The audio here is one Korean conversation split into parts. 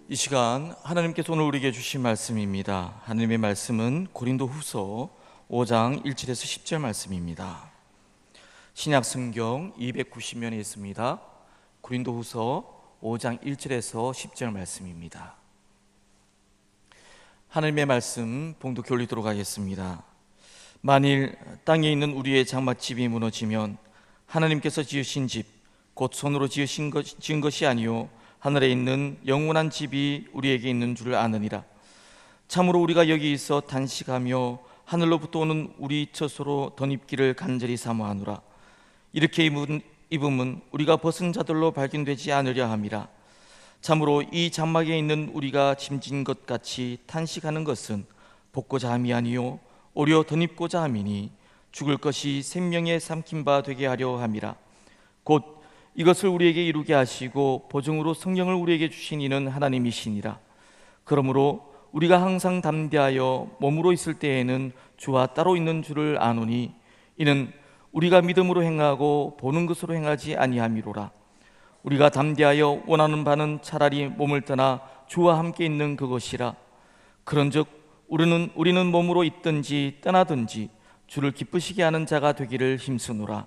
이 시간 하나님께서 오늘 우리에게 주신 말씀입니다. 하나님의 말씀은 고린도후서 5장 1절에서 10절 말씀입니다. 신약 성경 290면에 있습니다. 고린도후서 5장 1절에서 10절 말씀입니다. 하나님의 말씀 봉독해 올리도록 하겠습니다. 만일 땅에 있는 우리의 장막집이 무너지면 하나님께서 지으신 집 곧 손으로 지은 것이 아니요 하늘에 있는 영원한 집이 우리에게 있는 줄 아느니라. 참으로 우리가 여기 있어 단식하며 하늘로부터 오는 우리 처소로 덧입기를 간절히 사모하노라. 이렇게 입음은 우리가 벗은 자들로 발견되지 않으려 함이라. 참으로 이 장막에 있는 우리가 짐진 것 같이 탄식하는 것은 벗고자 함이 아니요 오히려 덧입고자 함이니 죽을 것이 생명에 삼킨 바 되게 하려 함이라. 곧 이것을 우리에게 이루게 하시고 보증으로 성령을 우리에게 주신 이는 하나님이시니라. 그러므로 우리가 항상 담대하여 몸으로 있을 때에는 주와 따로 있는 줄을 아노니 이는 우리가 믿음으로 행하고 보는 것으로 행하지 아니함이로라. 우리가 담대하여 원하는 바는 차라리 몸을 떠나 주와 함께 있는 그것이라. 그런즉 우리는 몸으로 있든지 떠나든지 주를 기쁘시게 하는 자가 되기를 힘쓰노라.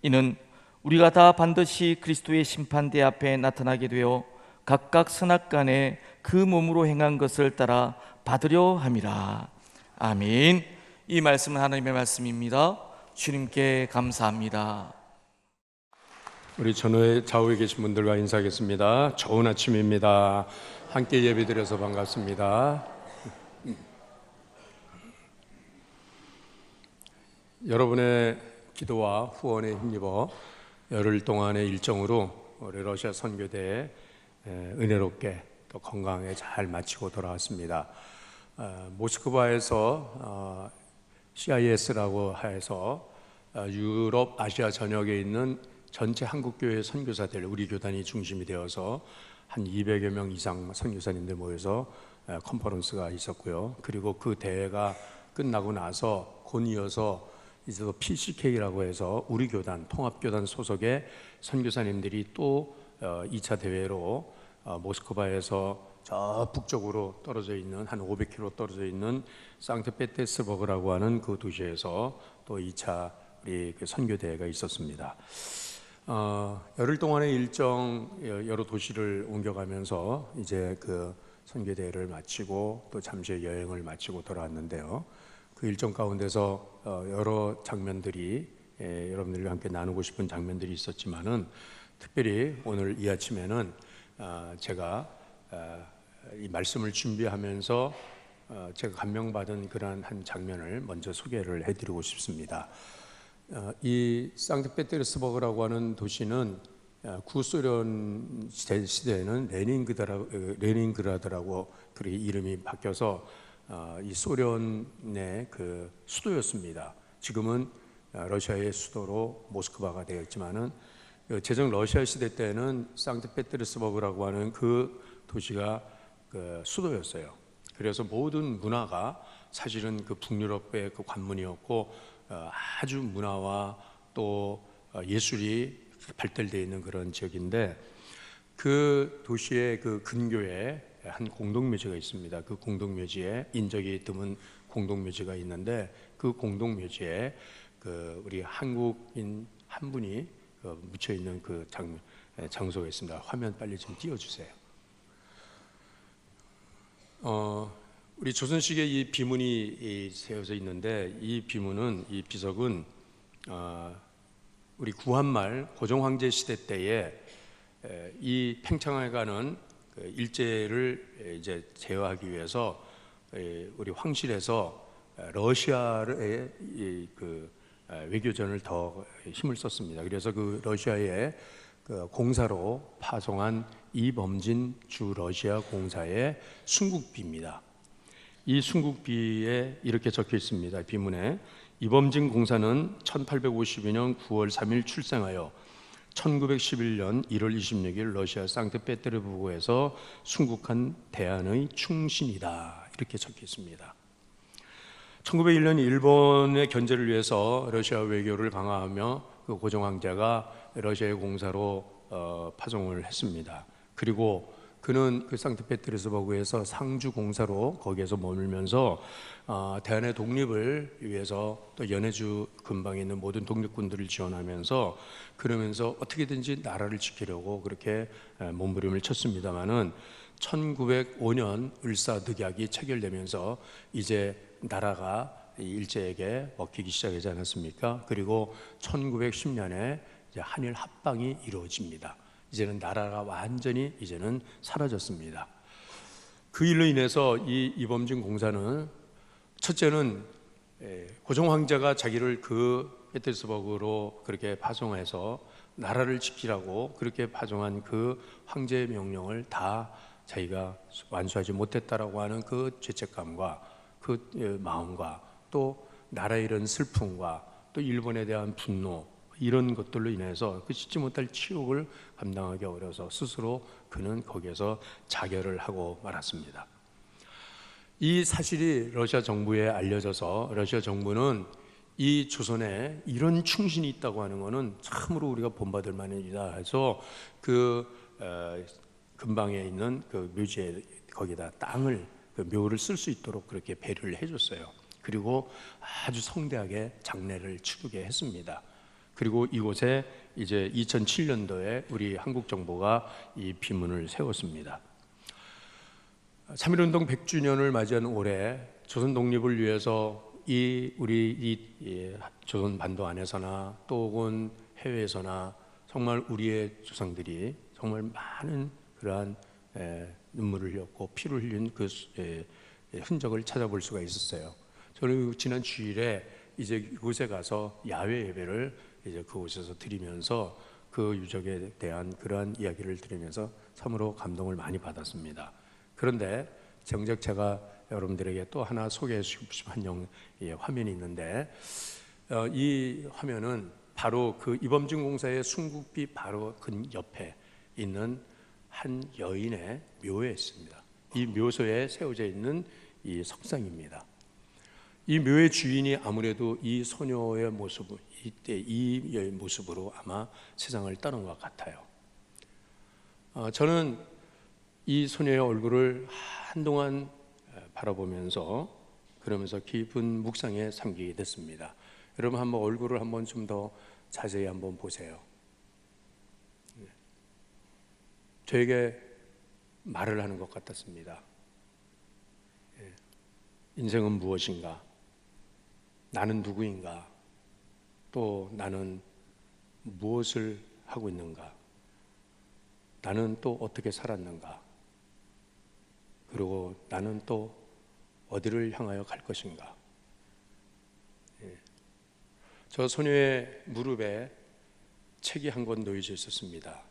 이는 우리가 다 반드시 그리스도의 심판대 앞에 나타나게 되어 각각 선악간에 그 몸으로 행한 것을 따라 받으려 함이라. 아멘. 이 말씀은 하나님의 말씀입니다. 주님께 감사합니다. 우리 전후에 좌우에 계신 분들과 인사하겠습니다. 좋은 아침입니다. 함께 예배드려서 반갑습니다. 여러분의 기도와 후원에 힘입어 열흘 동안의 일정으로 우리 러시아 선교대에 은혜롭게 또 건강하게 잘 마치고 돌아왔습니다. 모스크바에서 CIS라고 해서 유럽, 아시아 전역에 있는 전체 한국교회 선교사들, 우리 교단이 중심이 되어서 한 200여 명 이상 선교사님들 모여서 컨퍼런스가 있었고요. 그리고 그 대회가 끝나고 나서 곧 이어서 이제 PCK라고 해서 우리 교단, 통합교단 소속의 선교사님들이 또 2차 대회로 모스크바에서 저 북쪽으로 떨어져 있는 한 500km 떨어져 있는 상트페테르스버그라고 하는 그 도시에서 또 2차 우리 그 선교대회가 있었습니다. 열흘 동안의 일정 여러 도시를 옮겨가면서 이제 그 선교대회를 마치고 또 잠시 여행을 마치고 돌아왔는데요. 그 일정 가운데서 여러 장면들이 여러분들과 함께 나누고 싶은 장면들이 있었지만은 특별히 오늘 이 아침에는 제가 이 말씀을 준비하면서 제가 감명받은 그러한 한 장면을 먼저 소개를 해드리고 싶습니다. 이 상트페테르스버그라고 하는 도시는 구소련 시대에는 레닌그라드라고 그렇게 이름이 바뀌어서 이 소련의 그 수도였습니다. 지금은 러시아의 수도로 모스크바가 되어 있지만은 제정 러시아 시대 때는 상트페테르스버그라고 하는 그 도시가 그 수도였어요. 그래서 모든 문화가 사실은 그 북유럽의 그 관문이었고 아주 문화와 또 예술이 발달되어 있는 그런 지역인데 그 도시의 그 근교에 한 공동묘지가 있습니다. 그 공동묘지에 인적이 드문 공동묘지가 있는데 그 공동묘지에 그 우리 한국인 한 분이 묻혀 있는 그 장소가 있습니다. 화면 빨리 좀 띄워주세요. 우리 조선시기에 이 비문이 세워져 있는데 이 비문은 이 비석은 우리 구한말 고종황제 시대 때에 이 팽창해 가는 일제를 이제 제어하기 위해서 우리 황실에서 러시아의 그 외교전을 더 힘을 썼습니다. 그래서 그 러시아의 그 공사로 파송한 이범진 주 러시아 공사의 순국비입니다. 이 순국비에 이렇게 적혀 있습니다. 비문에 이범진 공사는 1852년 9월 3일 출생하여 1911년 1월 26일 러시아 상트페테르부르크에서 순국한 대한의 충신이다. 이렇게 적혀 있습니다. 1901년 일본의 견제를 위해서 러시아 외교를 강화하며 그 고종 황제가 러시아의 공사로 파송을 했습니다. 그리고 그는 그 상트페테르스버그에서 상주 공사로 거기에서 머물면서 대한의 독립을 위해서 또 연해주 근방에 있는 모든 독립군들을 지원하면서 그러면서 어떻게든지 나라를 지키려고 그렇게 몸부림을 쳤습니다마는 1905년 을사늑약이 체결되면서 이제 나라가 일제에게 먹히기 시작하지 않았습니까? 그리고 1910년에 한일 합방이 이루어집니다. 이제는 나라가 완전히 이제는 사라졌습니다. 그 일로 인해서 이 이범진 공사는 첫째는 고종 황제가 자기를 그 페테르스버그로 그렇게 파송해서 나라를 지키라고 그렇게 파송한 그 황제의 명령을 다 자기가 완수하지 못했다라고 하는 그 죄책감과 그 마음과 또 나라의 이런 슬픔과 또 일본에 대한 분노 이런 것들로 인해서 그 씻지 못할 치욕을 감당하기 어려서 스스로 그는 거기에서 자결을 하고 말았습니다. 이 사실이 러시아 정부에 알려져서 러시아 정부는 이 조선에 이런 충신이 있다고 하는 것은 참으로 우리가 본받을 만한 일이다 해서 그 근방에 있는 그 묘지에 거기다 땅을 그 묘를 쓸 수 있도록 그렇게 배려를 해줬어요. 그리고 아주 성대하게 장례를 치르게 했습니다. 그리고 이곳에 이제 2007년도에 우리 한국 정부가 이 비문을 세웠습니다. 3.1운동 100주년을 맞이한 올해 조선 독립을 위해서 우리 조선 반도 안에서나 또 혹은 해외에서나 정말 우리의 조상들이 정말 많은 그러한 눈물을 흘렸고 피를 흘린 그 흔적을 찾아볼 수가 있었어요. 저는 지난 주일에 이제 그곳에 가서 야외 예배를 이제 그곳에서 드리면서 그 유적에 대한 그러한 이야기를 들으면서 참으로 감동을 많이 받았습니다. 그런데 정작 제가 여러분들에게 또 하나 소개해 주고 싶은 한 화면이 있는데 이 화면은 바로 그 이범진 공사의 순국비 바로 그 옆에 있는 한 여인의 묘에 있습니다. 이 묘소에 세워져 있는 이 석상입니다. 이 묘의 주인이 아무래도 이 소녀의 모습, 이때 이 여인 모습으로 아마 세상을 떠난 것 같아요. 저는 이 소녀의 얼굴을 한동안 바라보면서 그러면서 깊은 묵상에 잠기게 됐습니다. 여러분 한번 얼굴을 한번 좀 더 자세히 한번 보세요. 저에게 말을 하는 것 같았습니다. 인생은 무엇인가? 나는 누구인가? 또 나는 무엇을 하고 있는가? 나는 또 어떻게 살았는가? 그리고 나는 또 어디를 향하여 갈 것인가? 저 소녀의 무릎에 책이 한 권 놓여져 있었습니다.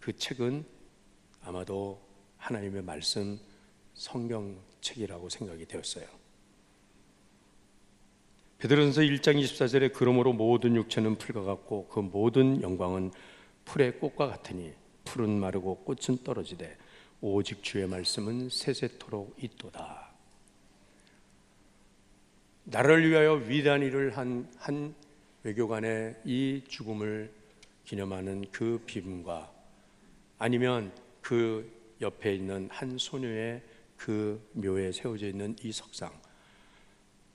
그 책은 아마도 하나님의 말씀 성경책이라고 생각이 되었어요. 베드로전서 1장 24절에 그러므로 모든 육체는 풀과 같고 그 모든 영광은 풀의 꽃과 같으니 풀은 마르고 꽃은 떨어지되 오직 주의 말씀은 세세토록 있도다. 나라를 위하여 위대한 일을 한 외교관의 이 죽음을 기념하는 그 비문과 아니면 그 옆에 있는 한 소녀의 그 묘에 세워져 있는 이 석상,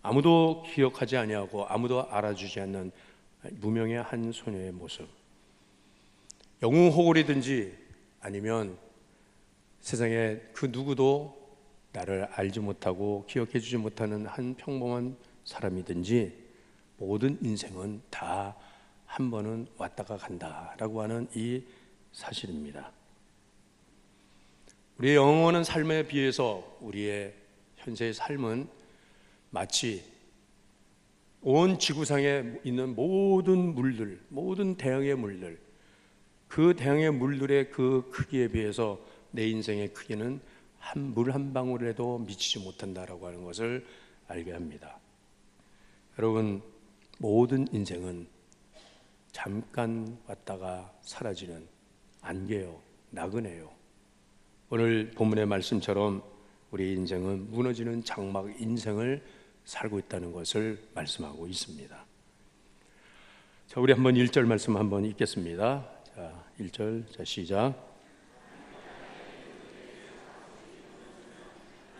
아무도 기억하지 아니하고 아무도 알아주지 않는 무명의 한 소녀의 모습, 영웅호걸이든지 아니면 세상에 그 누구도 나를 알지 못하고 기억해 주지 못하는 한 평범한 사람이든지 모든 인생은 다 한 번은 왔다가 간다라고 하는 이 사실입니다. 우리의 영원한 삶에 비해서 우리의 현재의 삶은 마치 온 지구상에 있는 모든 물들, 모든 대양의 물들, 그 대양의 물들의 그 크기에 비해서 내 인생의 크기는 물 한 방울에도 미치지 못한다라고 하는 것을 알게 합니다. 여러분, 모든 인생은 잠깐 왔다가 사라지는 안개요, 나그네요. 오늘 본문의 말씀처럼 우리 인생은 무너지는 장막 인생을 살고 있다는 것을 말씀하고 있습니다. 자, 우리 한번 1절 말씀 한번 읽겠습니다. 자, 1절, 자, 시작.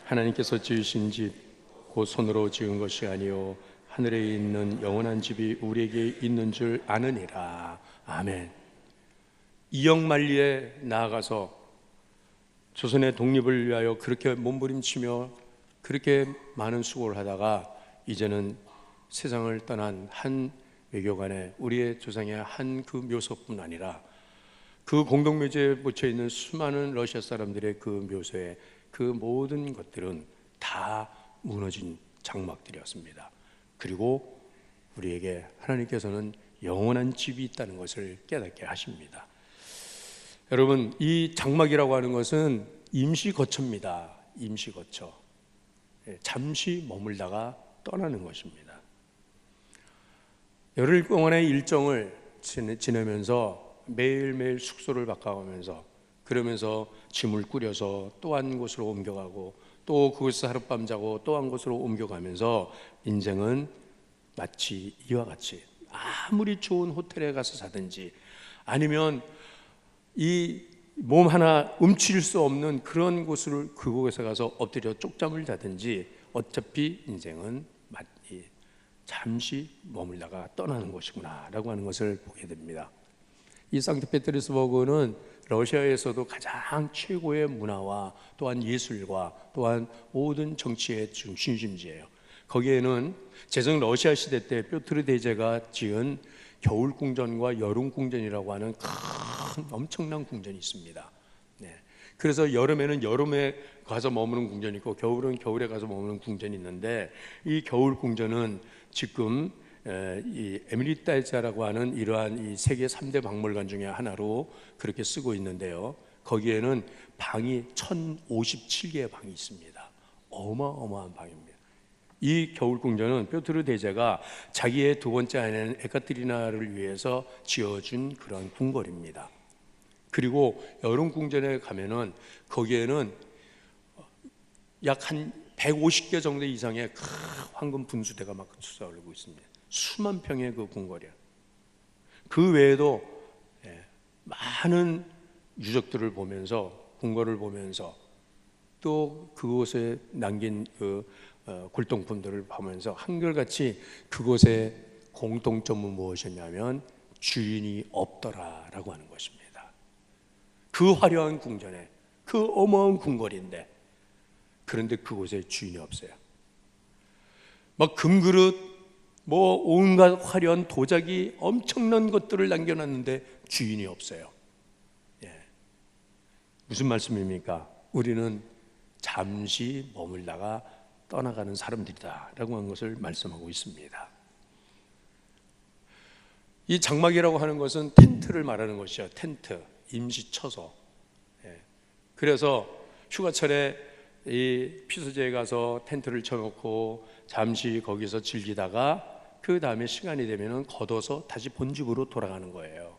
하나님께서 지으신 집 곧 손으로 지은 것이 아니요 하늘에 있는 영원한 집이 우리에게 있는 줄 아느니라. 아멘. 이역만리에 나아가서 조선의 독립을 위하여 그렇게 몸부림치며 그렇게 많은 수고를 하다가 이제는 세상을 떠난 한 외교관의 우리의 조상의 한 그 묘소뿐 아니라 그 공동묘지에 묻혀 있는 수많은 러시아 사람들의 그 묘소에 그 모든 것들은 다 무너진 장막들이었습니다. 그리고 우리에게 하나님께서는 영원한 집이 있다는 것을 깨닫게 하십니다. 여러분, 이 장막이라고 하는 것은 임시 거처입니다. 임시 거처. 잠시 머물다가 떠나는 것입니다. 열흘 동안의 일정을 지내면서 매일매일 숙소를 바꿔가면서 그러면서 짐을 꾸려서 또 한 곳으로 옮겨가고 또 그곳에서 하룻밤 자고 또 한 곳으로 옮겨가면서 인생은 마치 이와 같이 아무리 좋은 호텔에 가서 자든지 아니면 이 몸 하나 움츠릴 수 없는 그런 곳을 그곳에 가서 엎드려 쪽잠을 자든지 어차피 인생은 잠시 머물다가 떠나는 것이구나 라고 하는 것을 보게 됩니다. 이 상트페테르스버그는 러시아에서도 가장 최고의 문화와 또한 예술과 또한 모든 정치의 중심지예요. 거기에는 제정 러시아 시대 때 뾰트르 대제가 지은 겨울 궁전과 여름 궁전이라고 하는 큰 엄청난 궁전이 있습니다. 네. 그래서 여름에는 여름에 가서 머무는 궁전이 있고 겨울은 겨울에 가서 머무는 궁전이 있는데 이 겨울 궁전은 지금 이 에미리타이자라고 하는 이러한 이 세계 3대 박물관 중에 하나로 그렇게 쓰고 있는데요. 거기에는 방이 1057개의 방이 있습니다. 어마어마한 방입니다. 이 겨울 궁전은 뾰트르 대제가 자기의 두 번째 아내인 에카테리나를 위해서 지어준 그런 궁궐입니다. 그리고 여름 궁전에 가면은 거기에는 약 한 150개 정도 이상의 큰 황금 분수대가 막 솟아오르고 있습니다. 수만 평의 그 궁궐이야. 그 외에도 많은 유적들을 보면서 궁궐을 보면서 또 그곳에 남긴 그 골동품들을 보면서 한결같이 그곳의 공통점은 무엇이었냐면 주인이 없더라라고 하는 것입니다. 그 화려한 궁전에 그 어마어마한 궁궐인데 그런데 그곳에 주인이 없어요. 막 금그릇 뭐 온갖 화려한 도자기 엄청난 것들을 남겨놨는데 주인이 없어요. 무슨 말씀입니까? 우리는 잠시 머물다가 떠나가는 사람들이다 라고 하는 것을 말씀하고 있습니다. 이 장막이라고 하는 것은 텐트를 말하는 것이죠. 텐트, 임시처소. 그래서 휴가철에 이 피서지에 가서 텐트를 쳐놓고 잠시 거기서 즐기다가 그 다음에 시간이 되면 걷어서 다시 본집으로 돌아가는 거예요.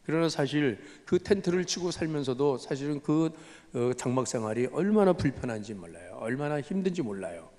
그러나 사실 그 텐트를 치고 살면서도 사실은 그 장막 생활이 얼마나 불편한지 몰라요. 얼마나 힘든지 몰라요.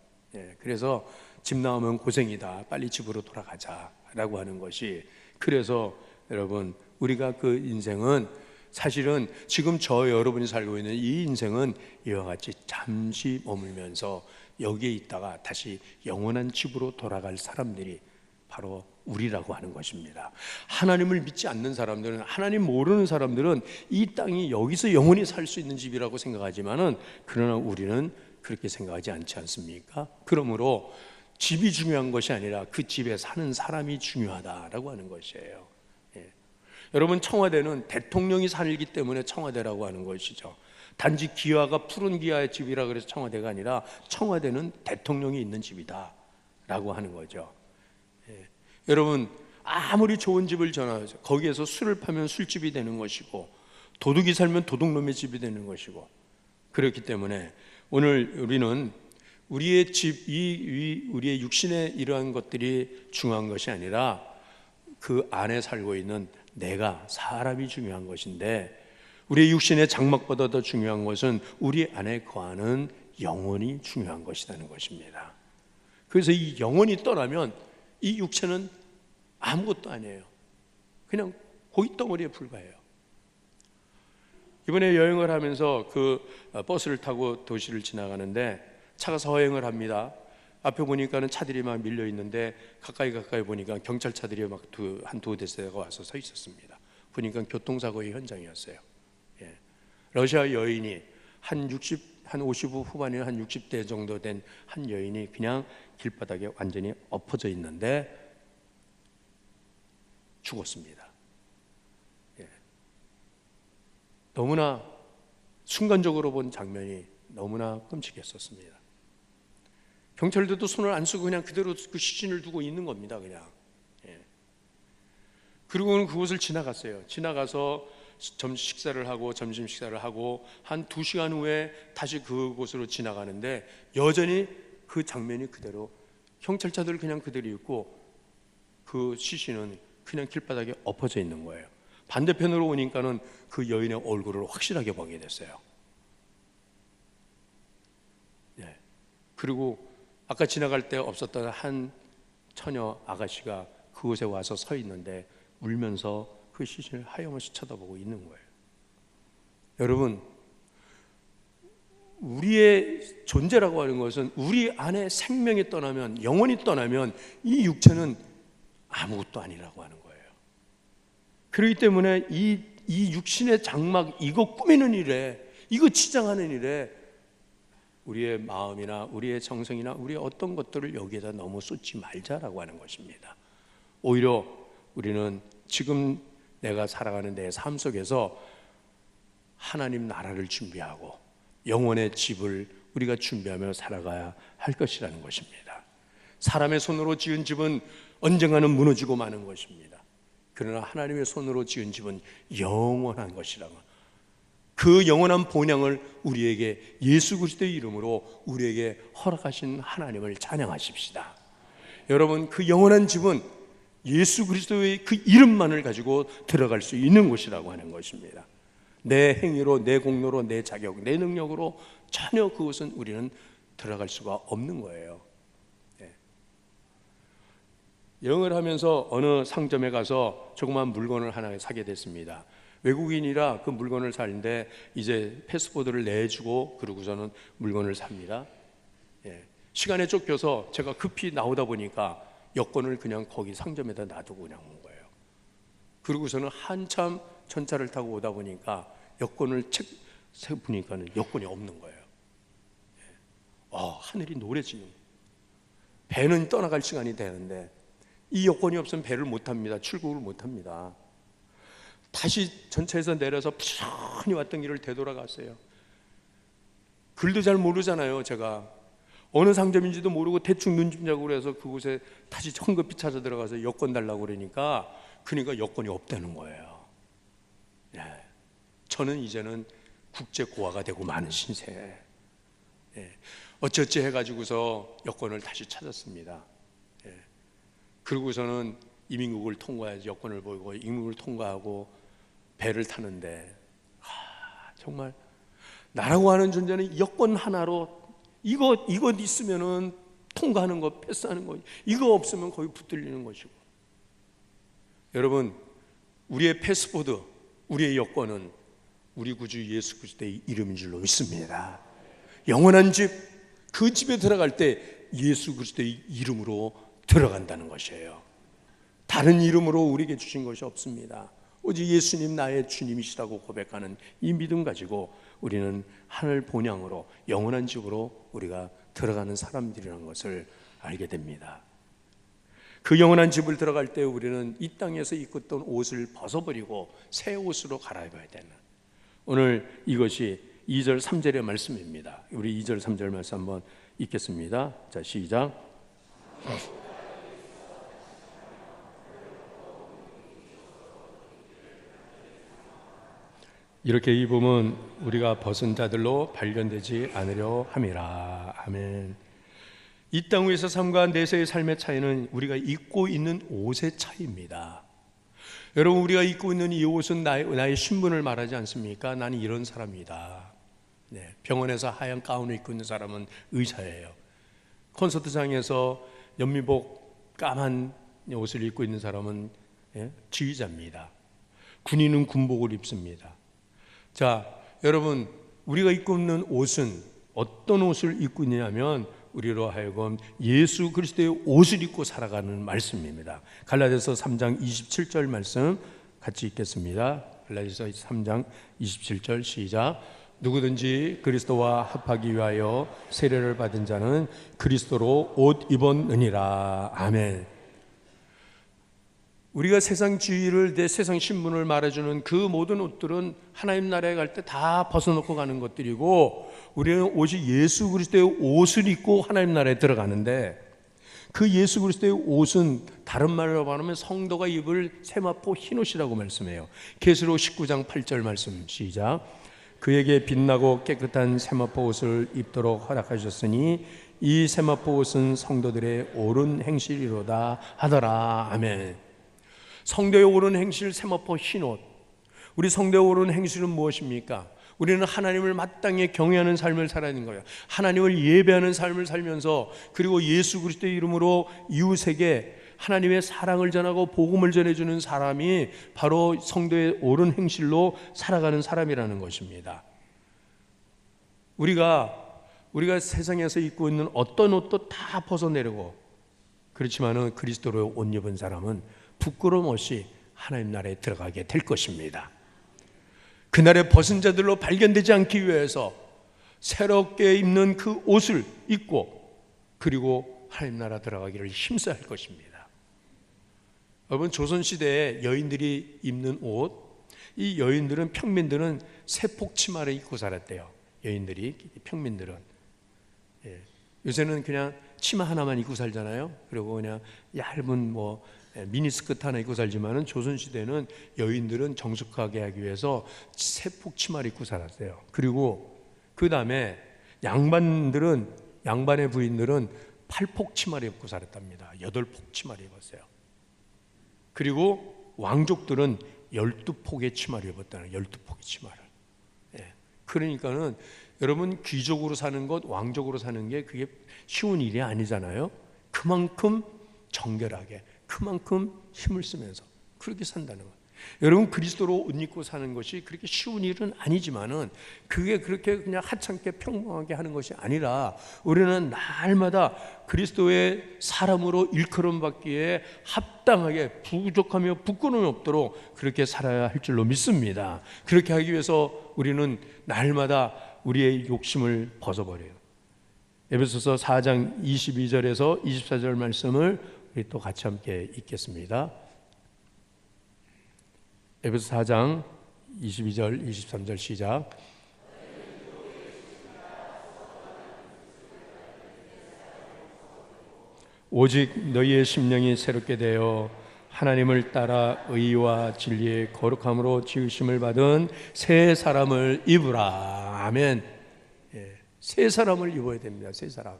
그래서 집 나오면 고생이다. 빨리 집으로 돌아가자라고 하는 것이, 그래서 여러분 우리가 그 인생은 사실은 지금 저 여러분이 살고 있는 이 인생은 이와 같이 잠시 머물면서 여기에 있다가 다시 영원한 집으로 돌아갈 사람들이 바로 우리라고 하는 것입니다. 하나님을 믿지 않는 사람들은, 하나님 모르는 사람들은 이 땅이 여기서 영원히 살 수 있는 집이라고 생각하지만은, 그러나 우리는 그렇게 생각하지 않지 않습니까? 그러므로 집이 중요한 것이 아니라 그 집에 사는 사람이 중요하다라고 하는 것이에요. 여러분, 청와대는 대통령이 살기 때문에 청와대라고 하는 것이죠. 단지 기와가 푸른 기와의 집이라 그래서 청와대가 아니라 청와대는 대통령이 있는 집이다 라고 하는 거죠. 여러분, 아무리 좋은 집을 전하죠, 거기에서 술을 파면 술집이 되는 것이고 도둑이 살면 도둑놈의 집이 되는 것이고, 그렇기 때문에 오늘 우리는 우리의 집, 우리의 육신의 이러한 것들이 중요한 것이 아니라 그 안에 살고 있는 내가, 사람이 중요한 것인데, 우리의 육신의 장막보다 더 중요한 것은 우리 안에 거하는 영혼이 중요한 것이라는 것입니다. 그래서 이 영혼이 떠나면 이 육체는 아무것도 아니에요. 그냥 고깃덩어리에 불과해요. 이번에 여행을 하면서 그 버스를 타고 도시를 지나가는데 차가 서행을 합니다. 앞에 보니까는 차들이 막 밀려 있는데 가까이 보니까 경찰차들이 막 한두 대가 와서 서 있었습니다. 보니까 교통사고의 현장이었어요. 예. 러시아 여인이 한 50 후반이나 한 60대 정도 된 한 여인이 그냥 길바닥에 완전히 엎어져 있는데 죽었습니다. 예. 너무나 순간적으로 본 장면이 너무나 끔찍했었습니다. 경찰들도 손을 안 쓰고 그냥 그대로 그 시신을 두고 있는 겁니다. 그냥. 예. 그리고는 그곳을 지나갔어요. 지나가서 점심 식사를 하고 한 2시간 후에 다시 그곳으로 지나가는데 여전히 그 장면이 그대로 경찰차들 그냥 그대로 있고 그 시신은 그냥 길바닥에 엎어져 있는 거예요. 반대편으로 오니까는 그 여인의 얼굴을 확실하게 보게 됐어요. 예. 그리고 아까 지나갈 때 없었던 한 처녀 아가씨가 그곳에 와서 서 있는데 울면서 그 시신을 하염없이 쳐다보고 있는 거예요. 여러분, 우리의 존재라고 하는 것은 우리 안에 생명이 떠나면, 영혼이 떠나면 이 육체는 아무것도 아니라고 하는 거예요. 그렇기 때문에 이 육신의 장막, 이거 꾸미는 일에, 이거 치장하는 일에 우리의 마음이나 우리의 정성이나 우리의 어떤 것들을 여기에다 너무 쏟지 말자라고 하는 것입니다. 오히려 우리는 지금 내가 살아가는 내 삶 속에서 하나님 나라를 준비하고 영원의 집을 우리가 준비하며 살아가야 할 것이라는 것입니다. 사람의 손으로 지은 집은 언젠가는 무너지고 마는 것입니다. 그러나 하나님의 손으로 지은 집은 영원한 것이라고, 그 영원한 본향을 우리에게 예수 그리스도의 이름으로 우리에게 허락하신 하나님을 찬양하십시다. 여러분, 그 영원한 집은 예수 그리스도의 그 이름만을 가지고 들어갈 수 있는 곳이라고 하는 것입니다. 내 행위로, 내 공로로, 내 자격, 내 능력으로 전혀 그것은 우리는 들어갈 수가 없는 거예요. 여행을 하면서 어느 상점에 가서 조그만 물건을 하나 사게 됐습니다. 외국인이라 그 물건을 사는데 이제 패스포드를 내주고 그러고서는 물건을 삽니다. 시간에 쫓겨서 제가 급히 나오다 보니까 여권을 그냥 거기 상점에다 놔두고 그냥 온 거예요. 그러고서는 한참 전차를 타고 오다 보니까 여권을 보니까는 여권이 없는 거예요. 하늘이 노래지는 거예요. 배는 떠나갈 시간이 되는데 이 여권이 없으면 배를 못 탑니다. 출국을 못 합니다. 다시 전차에서 내려서 부지런히 왔던 길을 되돌아갔어요. 글도 잘 모르잖아요. 제가 어느 상점인지도 모르고 대충 눈짐작으로 해서 그곳에 다시 황급히 찾아 들어가서 여권 달라고 그러니까 여권이 없다는 거예요. 저는 이제는 국제 고아가 되고 마는 신세. 어찌어찌 해가지고서 여권을 다시 찾았습니다. 그러고서는 이민국을 통과해서 여권을 보이고 이민국을 통과하고 배를 타는데 정말 나라고 하는 존재는 여권 하나로 이것 있으면은 통과하는 거, 패스하는 거, 이거 없으면 거의 붙들리는 것이고. 여러분, 우리의 패스포드, 우리의 여권은 우리 구주 예수 그리스도의 이름인 줄로 믿습니다. 영원한 집, 그 집에 들어갈 때 예수 그리스도의 이름으로 들어간다는 것이에요. 다른 이름으로 우리에게 주신 것이 없습니다. 오직 예수님 나의 주님이시라고 고백하는 이 믿음 가지고 우리는 하늘 본향으로 영원한 집으로 우리가 들어가는 사람들이라는 것을 알게 됩니다. 그 영원한 집을 들어갈 때 우리는 이 땅에서 입고 있던 옷을 벗어버리고 새 옷으로 갈아입어야 되는, 오늘 이것이 2절 3절의 말씀입니다. 우리 2절 3절 말씀 한번 읽겠습니다. 자, 시작. 이렇게 입으면 우리가 벗은 자들로 발견되지 않으려 함이라. 아멘. 이 땅 위에서 삶과 내세의 삶의 차이는 우리가 입고 있는 옷의 차이입니다. 여러분, 우리가 입고 있는 이 옷은 나의 신분을 말하지 않습니까? 나는 이런 사람이다. 병원에서 하얀 가운을 입고 있는 사람은 의사예요. 콘서트장에서 연미복 까만 옷을 입고 있는 사람은 지휘자입니다. 군인은 군복을 입습니다. 자, 여러분, 우리가 입고 있는 옷은 어떤 옷을 입고 있냐면 우리로 하여금 예수 그리스도의 옷을 입고 살아가는 말씀입니다. 갈라디아서 3장 27절 말씀 같이 읽겠습니다. 갈라디아서 3장 27절 시작. 누구든지 그리스도와 합하기 위하여 세례를 받은 자는 그리스도로 옷 입었느니라. 아멘. 우리가 세상 지위를, 내 세상 신분을 말해주는 그 모든 옷들은 하나님 나라에 갈 때 다 벗어놓고 가는 것들이고, 우리는 오직 예수 그리스도의 옷을 입고 하나님 나라에 들어가는데, 그 예수 그리스도의 옷은 다른 말로 말하면 성도가 입을 세마포 흰옷이라고 말씀해요. 계시록 19장 8절 말씀 시작. 그에게 빛나고 깨끗한 세마포 옷을 입도록 허락하셨으니 이 세마포 옷은 성도들의 옳은 행실이로다 하더라. 아멘. 성도의 옳은 행실, 세마포 흰옷. 우리 성도의 옳은 행실은 무엇입니까? 우리는 하나님을 마땅히 경외하는 삶을 살아야 하는 거예요. 하나님을 예배하는 삶을 살면서, 그리고 예수 그리스도의 이름으로 이웃에게 하나님의 사랑을 전하고 복음을 전해주는 사람이 바로 성도의 옳은 행실로 살아가는 사람이라는 것입니다. 우리가 세상에서 입고 있는 어떤 옷도 다 벗어내려고, 그렇지만은 그리스도로 옷 입은 사람은 부끄러움 없이 하나님 나라에 들어가게 될 것입니다. 그날의 벗은 자들로 발견되지 않기 위해서 새롭게 입는 그 옷을 입고, 그리고 하나님 나라 들어가기를 힘써야 할 것입니다. 여러분, 조선시대에 여인들이 입는 옷, 이 여인들은, 평민들은 세폭 치마를 입고 살았대요. 여인들이, 평민들은. 요새는 그냥 치마 하나만 입고 살잖아요. 그리고 그냥 얇은 미니스커트 하나 입고 살지만은, 조선시대는 여인들은 정숙하게 하기 위해서 세폭 치마를 입고 살았어요. 그리고 그 다음에 양반의 부인들은 8폭 치마를 입고 살았답니다. 8폭 치마를 입었어요. 그리고 왕족들은 12폭의 치마를 입었다는, 12폭의 치마를. 그러니까는 여러분, 귀족으로 사는 것, 왕족으로 사는 게 그게 쉬운 일이 아니잖아요. 그만큼 정결하게, 그만큼 힘을 쓰면서 그렇게 산다는 것. 여러분, 그리스도로 옷 입고 사는 것이 그렇게 쉬운 일은 아니지만은, 그게 그렇게 그냥 하찮게 평범하게 하는 것이 아니라, 우리는 날마다 그리스도의 사람으로 일컬음 받기에 합당하게 부족하며 부끄러움이 없도록 그렇게 살아야 할 줄로 믿습니다. 그렇게 하기 위해서 우리는 날마다 우리의 욕심을 벗어버려요. 에베소서 4장 22절에서 24절 말씀을 우리 또 같이 함께 읽겠습니다. 에베소 4장 22절 23절 시작. 오직 너희의 심령이 새롭게 되어 하나님을 따라 의와 진리의 거룩함으로 지으심을 받은 새 사람을 입으라. 아멘. 새 사람을 입어야 됩니다. 새 사람.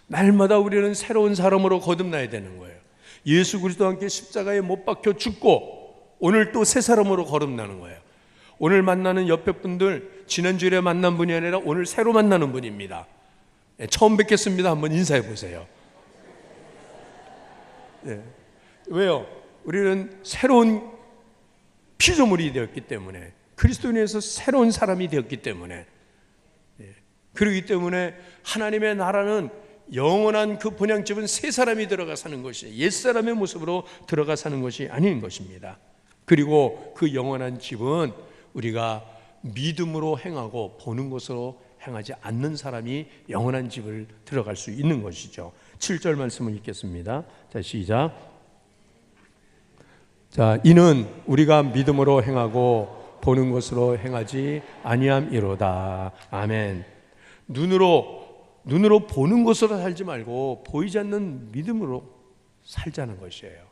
날마다 우리는 새로운 사람으로 거듭나야 되는 거예요. 예수 그리스도와 함께 십자가에 못 박혀 죽고 오늘 또 새 사람으로 거듭나는 거예요. 오늘 만나는 옆에 분들, 지난주에 만난 분이 아니라 오늘 새로 만나는 분입니다. 처음 뵙겠습니다. 한번 인사해 보세요. 왜요? 우리는 새로운 피조물이 되었기 때문에, 그리스도인에서 새로운 사람이 되었기 때문에, 그렇기 때문에 하나님의 나라는 영원한 그 본향집은 새 사람이 들어가 사는 것이, 옛사람의 모습으로 들어가 사는 것이 아닌 것입니다. 그리고 그 영원한 집은 우리가 믿음으로 행하고 보는 것으로 행하지 않는 사람이 영원한 집을 들어갈 수 있는 것이죠. 7절 말씀을 읽겠습니다. 자, 시작. 자, 이는 우리가 믿음으로 행하고 보는 것으로 행하지 아니함이로다. 아멘. 눈으로 보는 것으로 살지 말고 보이지 않는 믿음으로 살자는 것이에요.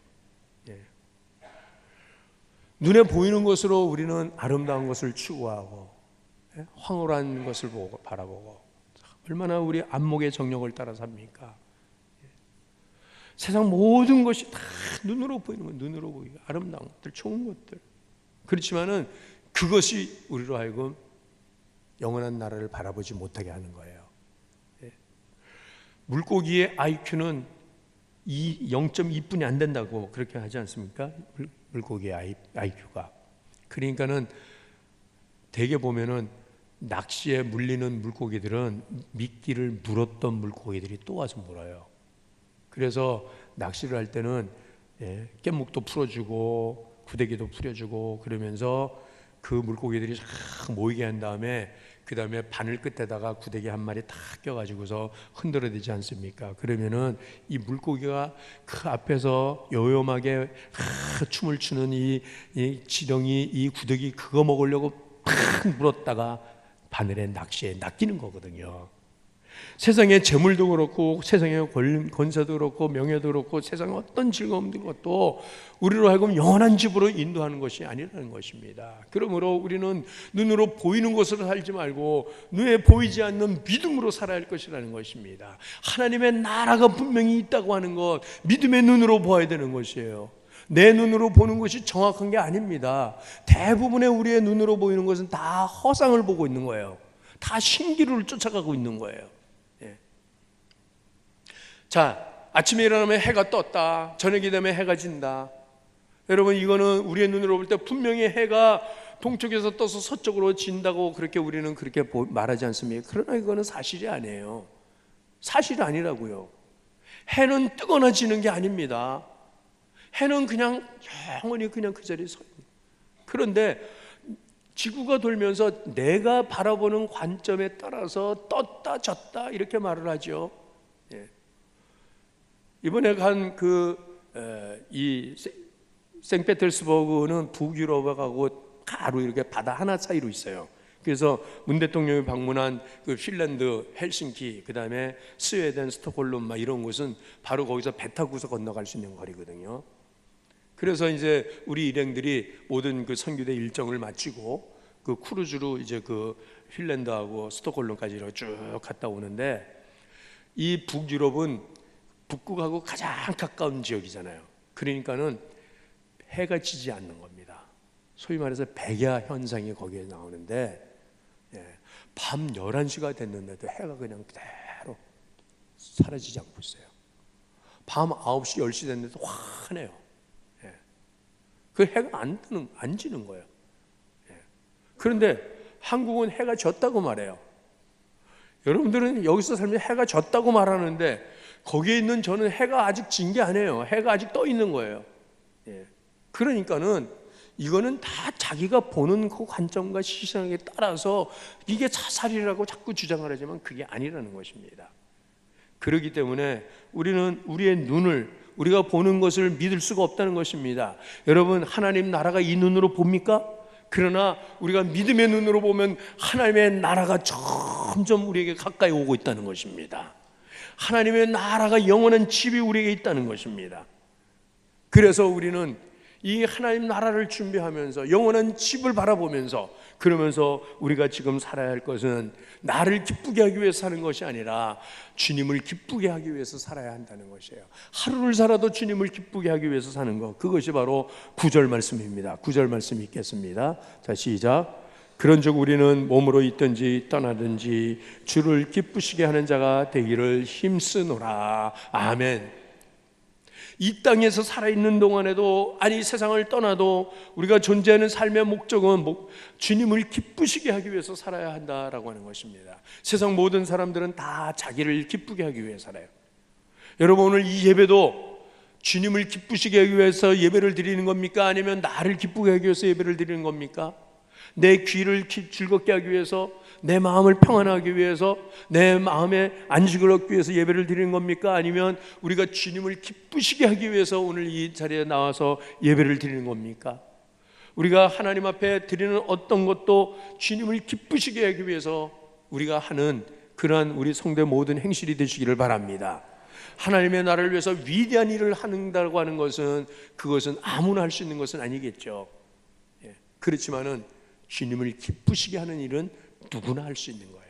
눈에 보이는 것으로 우리는 아름다운 것을 추구하고 황홀한 것을 바라보고, 얼마나 우리 안목의 정욕을 따라 삽니까? 세상 모든 것이 다 눈으로 보이는 것, 눈으로 보이고 아름다운 것들, 좋은 것들. 그렇지만은 그것이 우리로 하여금 영원한 나라를 바라보지 못하게 하는 거예요. 물고기의 IQ는 0.2분이 안 된다고 그렇게 하지 않습니까? 물고기의 IQ가. 그러니까는 대개 보면은 낚시에 물리는 물고기들은 미끼를 물었던 물고기들이 또 와서 물어요. 그래서 낚시를 할 때는 깻묵도 풀어주고 구데기도 풀어주고 그러면서 그 물고기들이 쫙 모이게 한 다음에 그 다음에 바늘 끝에다가 구데기 한 마리 탁 껴가지고서 흔들어대지 않습니까? 그러면은 이 물고기가 그 앞에서 요염하게 춤을 추는 이 지렁이, 이 구데기 그거 먹으려고 팍 물었다가 바늘에 낚시에 낚이는 거거든요. 세상의 재물도 그렇고 세상의 권세도 그렇고 명예도 그렇고 세상의 어떤 즐거움도 그것도 우리로 하여금 영원한 집으로 인도하는 것이 아니라는 것입니다. 그러므로 우리는 눈으로 보이는 것으로 살지 말고 눈에 보이지 않는 믿음으로 살아야 할 것이라는 것입니다. 하나님의 나라가 분명히 있다고 하는 것 믿음의 눈으로 보아야 되는 것이에요. 내 눈으로 보는 것이 정확한 게 아닙니다. 대부분의 우리의 눈으로 보이는 것은 다 허상을 보고 있는 거예요. 다 신기루를 쫓아가고 있는 거예요. 자, 아침에 일어나면 해가 떴다. 저녁이 되면 해가 진다. 여러분, 이거는 우리의 눈으로 볼 때 분명히 해가 동쪽에서 떠서 서쪽으로 진다고 그렇게 우리는 그렇게 말하지 않습니까? 그러나 이거는 사실이 아니에요. 사실이 아니라고요. 해는 뜨거나 지는 게 아닙니다. 해는 그냥 영원히 그냥 그 자리에 서 있는. 그런데 지구가 돌면서 내가 바라보는 관점에 따라서 떴다 졌다 이렇게 말을 하죠. 이번에 간 이 생페테르스버그는 북유럽하고 가로 이렇게 바다 하나 사이로 있어요. 그래서 문 대통령이 방문한 그 핀란드 헬싱키, 그 다음에 스웨덴 스톡홀름 막 이런 곳은 바로 거기서 배 타고서 건너갈 수 있는 거리거든요. 그래서 이제 우리 일행들이 모든 그 선교대 일정을 마치고 그 크루즈로 이제 그 핀란드하고 스톡홀름까지 이렇게 쭉 갔다 오는데 이 북유럽은 북극하고 가장 가까운 지역이잖아요. 그러니까는 해가 지지 않는 겁니다. 소위 말해서 백야 현상이 거기에 나오는데 밤 11시가 됐는데도 해가 그냥 그대로 사라지지 않고 있어요. 밤 9시, 10시 됐는데도 환해요. 그 해가 안 지는 거예요. 그런데 한국은 해가 졌다고 말해요. 여러분들은 여기서 살면 해가 졌다고 말하는데 거기에 있는 저는 해가 아직 진 게 아니에요. 해가 아직 떠 있는 거예요. 그러니까는 이거는 다 자기가 보는 그 관점과 시선에 따라서 이게 자살이라고 자꾸 주장을 하지만 그게 아니라는 것입니다. 그렇기 때문에 우리는 우리의 눈을 우리가 보는 것을 믿을 수가 없다는 것입니다. 여러분, 하나님 나라가 이 눈으로 봅니까? 그러나 우리가 믿음의 눈으로 보면 하나님의 나라가 점점 우리에게 가까이 오고 있다는 것입니다. 하나님의 나라가 영원한 집이 우리에게 있다는 것입니다. 그래서 우리는 이 하나님 나라를 준비하면서 영원한 집을 바라보면서 그러면서 우리가 지금 살아야 할 것은 나를 기쁘게 하기 위해서 사는 것이 아니라 주님을 기쁘게 하기 위해서 살아야 한다는 것이에요. 하루를 살아도 주님을 기쁘게 하기 위해서 사는 것, 그것이 바로 9절 말씀입니다. 9절 말씀 읽겠습니다. 자, 시작. 그런즉 우리는 몸으로 있든지 떠나든지 주를 기쁘시게 하는 자가 되기를 힘쓰노라. 아멘. 이 땅에서 살아있는 동안에도, 아니 세상을 떠나도 우리가 존재하는 삶의 목적은 주님을 기쁘시게 하기 위해서 살아야 한다라고 하는 것입니다. 세상 모든 사람들은 다 자기를 기쁘게 하기 위해 살아요. 여러분, 오늘 이 예배도 주님을 기쁘시게 하기 위해서 예배를 드리는 겁니까? 아니면 나를 기쁘게 하기 위해서 예배를 드리는 겁니까? 내 귀를 즐겁게 하기 위해서, 내 마음을 평안하기 위해서, 내 마음에 안식을 얻기 위해서 예배를 드리는 겁니까? 아니면 우리가 주님을 기쁘시게 하기 위해서 오늘 이 자리에 나와서 예배를 드리는 겁니까? 우리가 하나님 앞에 드리는 어떤 것도 주님을 기쁘시게 하기 위해서 우리가 하는 그러한 우리 성도의 모든 행실이 되시기를 바랍니다. 하나님의 나라를 위해서 위대한 일을 한다고 하는 것은, 그것은 아무나 할 수 있는 것은 아니겠죠. 그렇지만은 주님을 기쁘시게 하는 일은 누구나 할 수 있는 거예요.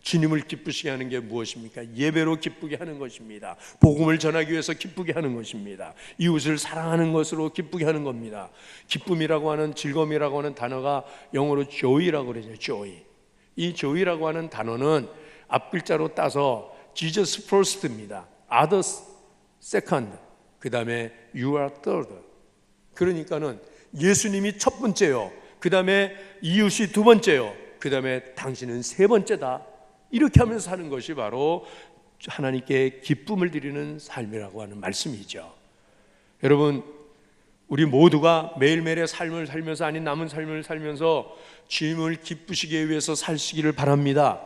주님을 기쁘시게 하는 게 무엇입니까? 예배로 기쁘게 하는 것입니다. 복음을 전하기 위해서 기쁘게 하는 것입니다. 이웃을 사랑하는 것으로 기쁘게 하는 겁니다. 기쁨이라고 하는, 즐거움이라고 하는 단어가 영어로 joy라고 그러죠. joy. 이 joy라고 하는 단어는 앞글자로 따서 Jesus first입니다. Others second. 그 다음에 you are third. 그러니까는 예수님이 첫 번째요. 그 다음에 이웃이 두 번째요. 그 다음에 당신은 세 번째다. 이렇게 하면서 사는 것이 바로 하나님께 기쁨을 드리는 삶이라고 하는 말씀이죠. 여러분, 우리 모두가 매일매일의 삶을 살면서, 아닌 남은 삶을 살면서 주님을 기쁘시게 위해서 사시기를 바랍니다.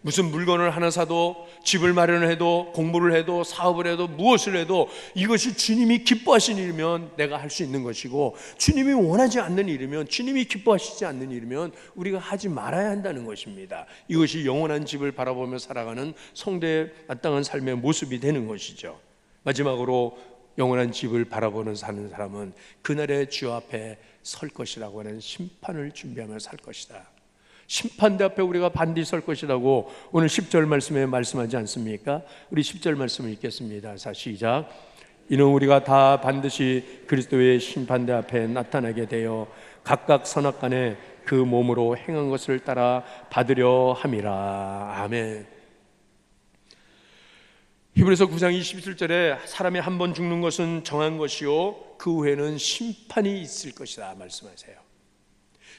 무슨 물건을 하나 사도, 집을 마련해도, 공부를 해도, 사업을 해도, 무엇을 해도 이것이 주님이 기뻐하시는 일이면 내가 할 수 있는 것이고, 주님이 원하지 않는 일이면, 주님이 기뻐하시지 않는 일이면 우리가 하지 말아야 한다는 것입니다. 이것이 영원한 집을 바라보며 살아가는 성도의 마땅한 삶의 모습이 되는 것이죠. 마지막으로 영원한 집을 바라보는 사는 사람은 그날의 주 앞에 설 것이라고 하는 심판을 준비하며 살 것이다. 심판대 앞에 우리가 반드시 설 것이라고 오늘 10절 말씀에 말씀하지 않습니까? 우리 10절 말씀을 읽겠습니다. 자, 시작. 이는 우리가 다 반드시 그리스도의 심판대 앞에 나타나게 되어 각각 선악간에 그 몸으로 행한 것을 따라 받으려 함이라. 아멘. 히브리서 9장 27절에 사람이 한 번 죽는 것은 정한 것이요 그 후에는 심판이 있을 것이다 말씀하세요.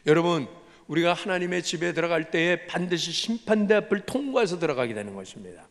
여러분, 우리가 하나님의 집에 들어갈 때에 반드시 심판대 앞을 통과해서 들어가게 되는 것입니다.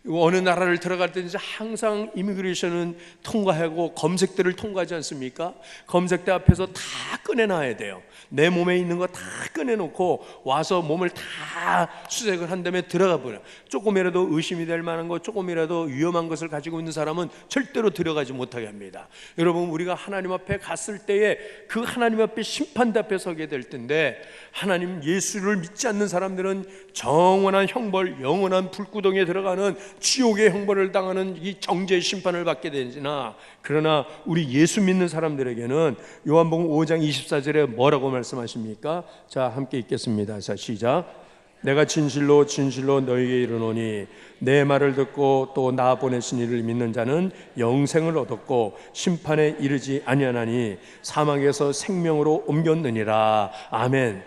어느 나라를 들어갈 때든지 항상 이미그레이션은 통과하고 검색대를 통과하지 않습니까? 검색대 앞에서 다 꺼내놔야 돼요. 내 몸에 있는 거 다 꺼내놓고 와서 몸을 다 수색을 한 다음에 들어가 버려요. 조금이라도 의심이 될 만한 것, 조금이라도 위험한 것을 가지고 있는 사람은 절대로 들어가지 못하게 합니다. 여러분, 우리가 하나님 앞에 갔을 때에 그 하나님 앞에 심판대 앞에 서게 될 텐데, 하나님 예수를 믿지 않는 사람들은 정원한 형벌, 영원한 불구덩이에 들어가는 지옥의 형벌을 당하는 이 정죄의 심판을 받게 되지나, 그러나 우리 예수 믿는 사람들에게는 요한복음 5장 24절에 뭐라고 말씀하십니까? 자, 함께 읽겠습니다. 자, 시작. 내가 진실로 진실로 너희에게 이르노니 내 말을 듣고 또 나 보내신 이를 믿는 자는 영생을 얻었고 심판에 이르지 아니하나니 사망에서 생명으로 옮겼느니라. 아멘.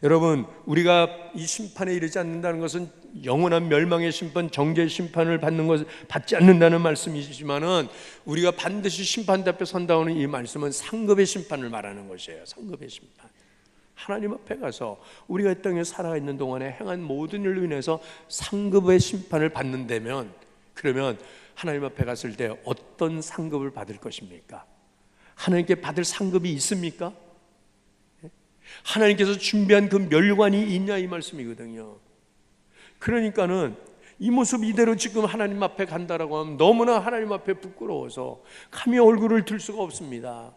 여러분, 우리가 이 심판에 이르지 않는다는 것은 영원한 멸망의 심판, 정죄의 심판을 받지 않는다는 말씀이지만은, 우리가 반드시 심판대 앞에 선다는 이 말씀은 상급의 심판을 말하는 것이에요. 상급의 심판. 하나님 앞에 가서 우리가 이 땅에 살아있는 동안에 행한 모든 일로 인해서 상급의 심판을 받는다면, 그러면 하나님 앞에 갔을 때 어떤 상급을 받을 것입니까? 하나님께 받을 상급이 있습니까? 하나님께서 준비한 그 멸관이 있냐, 이 말씀이거든요. 그러니까는 이 모습 이대로 지금 하나님 앞에 간다라고 하면 너무나 하나님 앞에 부끄러워서 감히 얼굴을 들 수가 없습니다.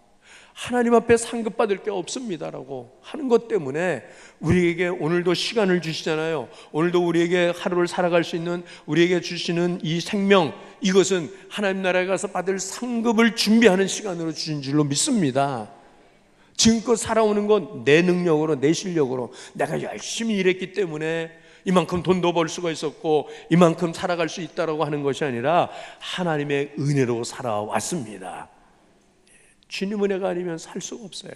하나님 앞에 상급받을 게 없습니다라고 하는 것 때문에 우리에게 오늘도 시간을 주시잖아요. 오늘도 우리에게 하루를 살아갈 수 있는, 우리에게 주시는 이 생명, 이것은 하나님 나라에 가서 받을 상급을 준비하는 시간으로 주신 줄로 믿습니다. 지금껏 살아오는 건 내 능력으로, 내 실력으로 내가 열심히 일했기 때문에 이만큼 돈도 벌 수가 있었고 이만큼 살아갈 수 있다라고 하는 것이 아니라 하나님의 은혜로 살아왔습니다. 주님 은혜가 아니면 살 수가 없어요.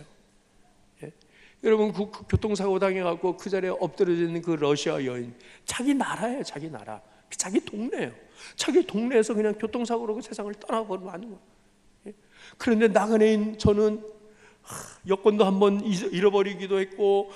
여러분, 그 교통사고 당해갖고 그 자리에 엎드려져 있는 그 러시아 여인, 자기 나라예요. 자기 나라, 자기 동네예요. 자기 동네에서 그냥 교통사고로 그 세상을 떠나버리고 하는 거예요. 그런데 나그네인 저는 여권도 한번 잃어버리기도 했고,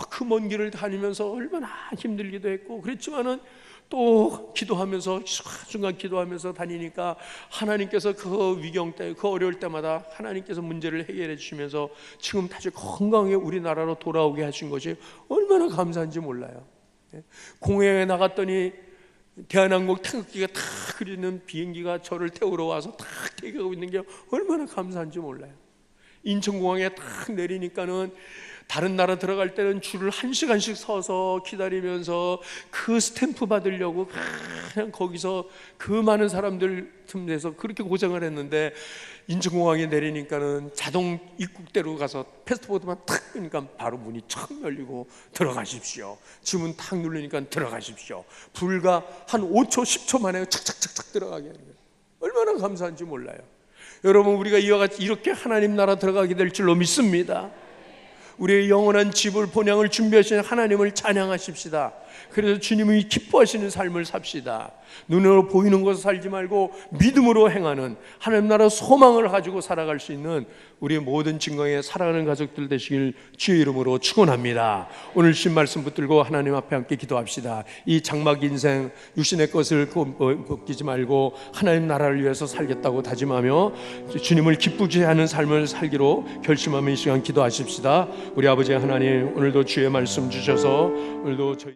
그 먼 길을 다니면서 얼마나 힘들기도 했고, 그랬지만은 또 기도하면서, 순간 기도하면서 다니니까 하나님께서 그 위경 때, 그 어려울 때마다 하나님께서 문제를 해결해 주시면서 지금 다시 건강하게 우리나라로 돌아오게 하신 것이 얼마나 감사한지 몰라요. 공항에 나갔더니 대한항공 태극기가 탁 그리는 비행기가 저를 태우러 와서 탁 대기하고 있는 게 얼마나 감사한지 몰라요. 인천공항에 탁 내리니까는 다른 나라 들어갈 때는 줄을 1시간씩 서서 기다리면서 그 스탬프 받으려고 그냥 거기서 그 많은 사람들 틈에서 그렇게 고생을 했는데, 인천공항에 내리니까는 자동 입국대로 가서 패스포트만 탁 끄니까 바로 문이 척 열리고 들어가십시오. 주문 탁 누르니까 들어가십시오. 불과 한 5초 10초 만에 착착착착 들어가게 하는 거예요. 얼마나 감사한지 몰라요. 여러분, 우리가 이와 같이 이렇게 하나님 나라 들어가게 될 줄로 믿습니다. 우리의 영원한 집을, 본향을 준비하시는 하나님을 찬양하십시다. 그래서 주님이 기뻐하시는 삶을 삽시다. 눈으로 보이는 것을 살지 말고 믿음으로 행하는 하나님 나라 소망을 가지고 살아갈 수 있는 우리 모든 증거에 살아가는 가족들 되시길 주의 이름으로 축원합니다. 오늘 주신 말씀 붙들고 하나님 앞에 함께 기도합시다. 이 장막 인생 육신의 것을 걷기지 말고 하나님 나라를 위해서 살겠다고 다짐하며 주님을 기쁘게 하는 삶을 살기로 결심하며 이 시간 기도하십시다. 우리 아버지 하나님, 오늘도 주의 말씀 주셔서 오늘도 저희